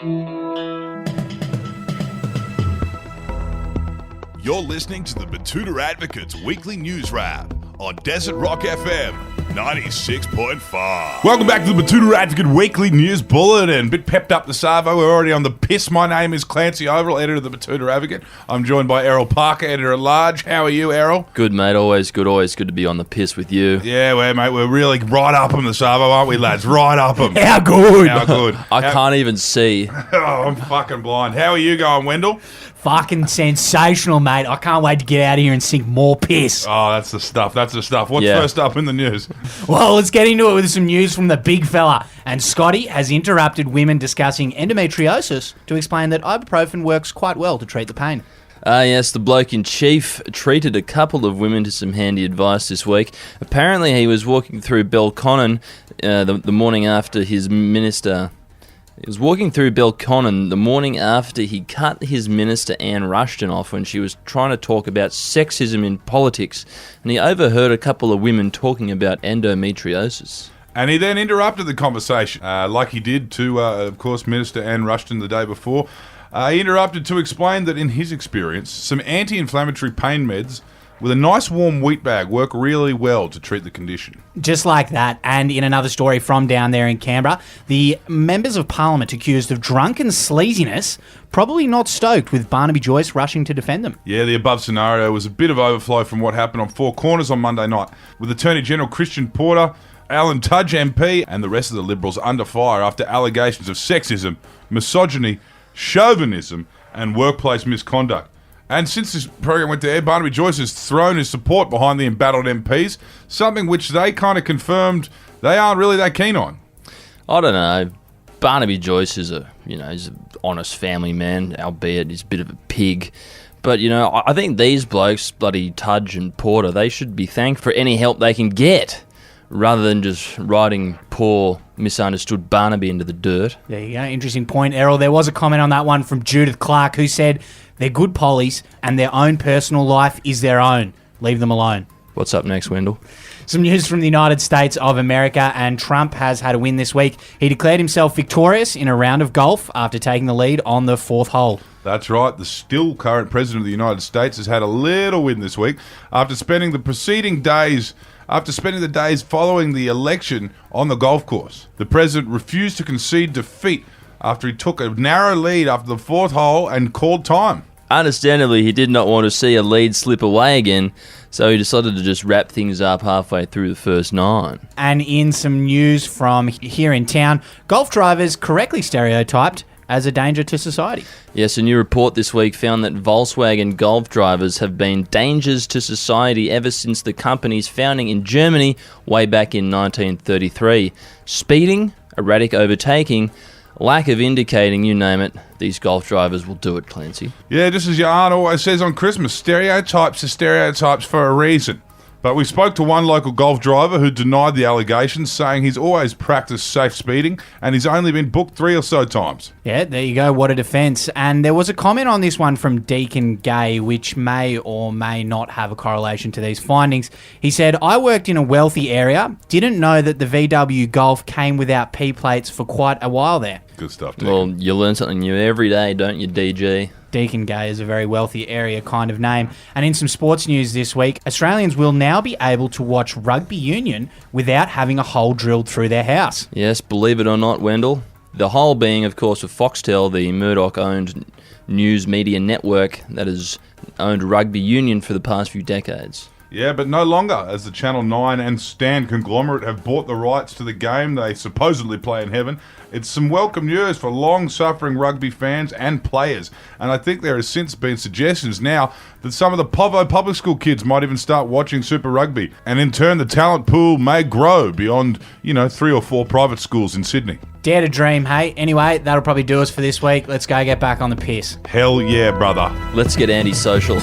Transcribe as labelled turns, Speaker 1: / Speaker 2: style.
Speaker 1: You're listening to the Batuta Advocates Weekly News Wrap on Desert Rock FM 96.5. Welcome back to the Batuta Advocate Weekly News Bulletin. Bit pepped up the Savo. We're already on the piss. My name is Clancy Overall, editor of the Batuta Advocate. I'm joined by Errol Parker, editor at large. How are you, Errol?
Speaker 2: Good, mate. Always good to be on the piss with you.
Speaker 1: Yeah, mate. We're really right up them, the Savo, aren't we, lads? Right up them.
Speaker 3: How good?
Speaker 1: How good?
Speaker 2: I can't even see.
Speaker 1: Oh, I'm fucking blind. How are you going, Wendell?
Speaker 3: Fucking sensational, mate. I can't wait to get out of here and sink more piss.
Speaker 1: Oh, that's the stuff. What's first up in the news?
Speaker 3: Well, let's get into it with some news from the big fella. And Scotty has interrupted women discussing endometriosis to explain that ibuprofen works quite well to treat the pain.
Speaker 2: Yes, the bloke in chief treated a couple of women to some handy advice this week. Apparently, he was walking through Belconnen the morning after his minister... He was walking through Belconnen the morning after he cut his minister Anne Rushton off when she was trying to talk about sexism in politics, and he overheard a couple of women talking about endometriosis.
Speaker 1: And he then interrupted the conversation, like he did to, of course, Minister Anne Rushton the day before. He interrupted to explain that in his experience, some anti-inflammatory pain meds with a nice warm wheat bag work really well to treat the condition.
Speaker 3: Just like that, and in another story from down there in Canberra, the members of Parliament accused of drunken sleaziness probably not stoked with Barnaby Joyce rushing to defend them.
Speaker 1: Yeah, the above scenario was a bit of overflow from what happened on Four Corners on Monday night, with Attorney General Christian Porter, Alan Tudge MP, and the rest of the Liberals under fire after allegations of sexism, misogyny, chauvinism, and workplace misconduct. And since this program went to air, Barnaby Joyce has thrown his support behind the embattled MPs, something which they kind of confirmed they aren't really that keen on.
Speaker 2: I don't know. Barnaby Joyce is he's an honest family man, albeit he's a bit of a pig. But, I think these blokes, bloody Tudge and Porter, they should be thanked for any help they can get, rather than just riding poor, misunderstood Barnaby into the dirt.
Speaker 3: There you go. Interesting point, Errol. There was a comment on that one from Judith Clark, who said they're good pollies and their own personal life is their own. Leave them alone.
Speaker 2: What's up next, Wendell?
Speaker 3: Some news from the United States of America, and Trump has had a win this week. He declared himself victorious in a round of golf after taking the lead on the fourth hole.
Speaker 1: That's right. The still current president of the United States has had a little win this week after spending the days following the election on the golf course. The president refused to concede defeat after he took a narrow lead after the fourth hole and called time.
Speaker 2: Understandably, he did not want to see a lead slip away again, so he decided to just wrap things up halfway through the first 9.
Speaker 3: And in some news from here in town, golf drivers correctly stereotyped as a danger to society.
Speaker 2: Yes, a new report this week found that Volkswagen Golf drivers have been dangers to society ever since the company's founding in Germany way back in 1933. Speeding, erratic overtaking, lack of indicating, you name it, these golf drivers will do it, Clancy.
Speaker 1: Yeah, just as your aunt always says on Christmas, stereotypes are stereotypes for a reason. But we spoke to one local golf driver who denied the allegations, saying he's always practiced safe speeding and he's only been booked 3 or so times.
Speaker 3: Yeah, there you go. What a defence. And there was a comment on this one from Deacon Gay, which may or may not have a correlation to these findings. He said, I worked in a wealthy area, didn't know that the VW Golf came without P plates for quite a while there.
Speaker 1: Good stuff, Deacon.
Speaker 2: Well, you learn something new every day, don't you, DG?
Speaker 3: Deacon Gay is a very wealthy area kind of name. And in some sports news this week, Australians will now be able to watch rugby union without having a hole drilled through their house.
Speaker 2: Yes, believe it or not, Wendell. The hole being, of course, of Foxtel, the Murdoch-owned news media network that has owned rugby union for the past few decades.
Speaker 1: Yeah, but no longer, as the Channel 9 and Stan conglomerate have bought the rights to the game they supposedly play in heaven. It's some welcome news for long-suffering rugby fans and players. And I think there has since been suggestions now that some of the Povo public school kids might even start watching Super Rugby. And in turn, the talent pool may grow beyond, 3 or 4 private schools in Sydney.
Speaker 3: Dare to dream, hey? Anyway, that'll probably do us for this week. Let's go get back on the piss.
Speaker 1: Hell yeah, brother.
Speaker 2: Let's get antisocial.